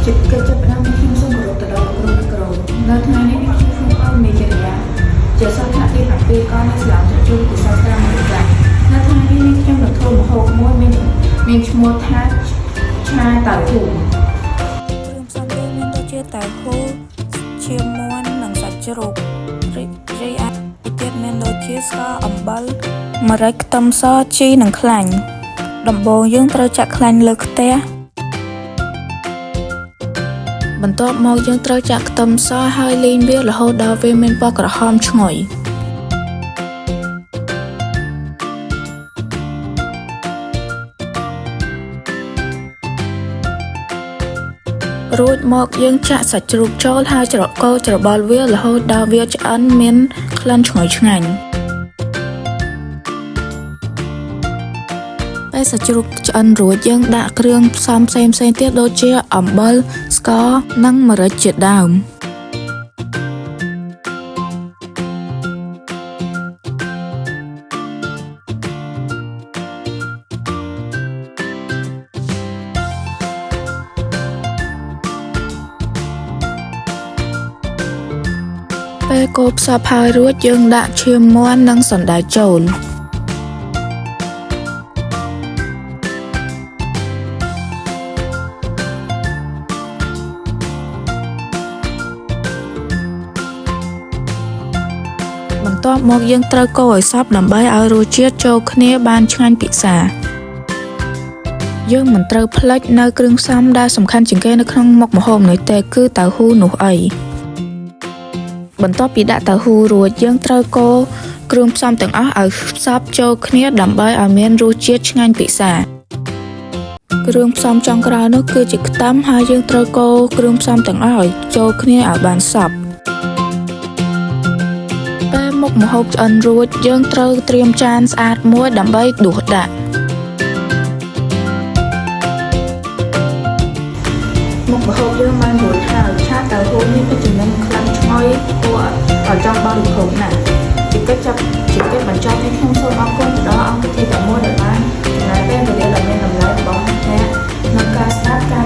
ចិត្តកិច្ចផ្ដើមខ្ញុំសូមគោរពទៅដល់គ្រូអ្នកគ្រូនៅថ្ងៃនេះខ្ញុំសូមអរមេចរិយាជាសិស្សថ្នាក់ទី7ក៏នៅសាលាវិទ្យាល័យសាស្ត្រាមេរិកានៅថ្ងៃនេះខ្ញុំនឹងធ្វើម្ហូបមួយមានឈ្មោះថាឆាតៅហ៊ូគ្រឿងផ្សំដែលមានដូចជាតៅហ៊ូឈាមមាន់និងសាច់ជ្រូករីឯទៀតមានដូចជាស្ករអំបិលម្រេចខ្ទឹមសជីនិងខ្លាញ់ដំបូងយើងត្រូវចាក់ខ្លាញ់លើខ្ទះបន្ទាប់មកយើងត្រូវចាក់ខ្ទឹមសហើយលីងវារហូតដល់វាមានពណ៌ក្រហមឈ្ងុយរួចមកយើងចាក់សាច់ជ្រូកចូលហើយកូរច្របល់វារហូតដល់វាឆ្អិនមានក្លិនឈ្ងុយឆ្ងាញ់ពេលសាច់ជ្រូកឆ្អិនរួចយើងដាក់គ្រឿងផ្សំផ្សេងៗទៀតដូចជាអំបិលស្ករនិងម្រេចជាដើមពេលកូរផ្សព្វហើយរួចយើងដាក់ឈាមមាន់និងសណ្តែកចូលបន្ទាប់មកយើងត្រូវកូរឲ្យសព្វដើម្បីឲ្យរសជាតិចូលគ្នាបានឆ្ងាញ់ពិសាយើងមិនត្រូវភ្លេចនៅគ្រឿងផ្សំដែលសំខាន់ជាងគេនៅក្នុងមុខម្ហូបនេះទេគឺតៅហ៊ូនោះអីបន្ទាប់ពីដាក់តៅហ៊ូរួចយើងត្រូវកូរគ្រឿងផ្សំទាំងអស់ឲ្យសព្វចូលគ្នាដើម្បីឲ្យមានរសជាតិឆ្ងាញ់ពិសាគ្រឿងផ្សំចុងក្រោយនោះគឺជាខ្ទឹមហើយយើងត្រូវកូរគ្រឿងផ្សំទាំងអស់ឲ្យចូលគ្នាឲ្យបានសព្វពេលមុខម្ហូបឆ្អិនរួចយើងត្រូវត្រៀមចានស្អាតមួយដើម្បីដួសដាក់មុខម្ហូបយើងបានរួចហើយឆាតៅហ៊ូនេះពិតចំណេញខ្លាំងឈ្ងុយគួរឲ្យចង់បរិភោគណាស់ជាកិច្ចបញ្ចប់នេះខ្ញុំសូមអរគុណទៅដល់អង្គវិធីទាំងមូលដែលបានចំណាយពេលវេលាដ៏មានតម្លៃរបស់អ្នកក្នុងការស្ដាប់ការ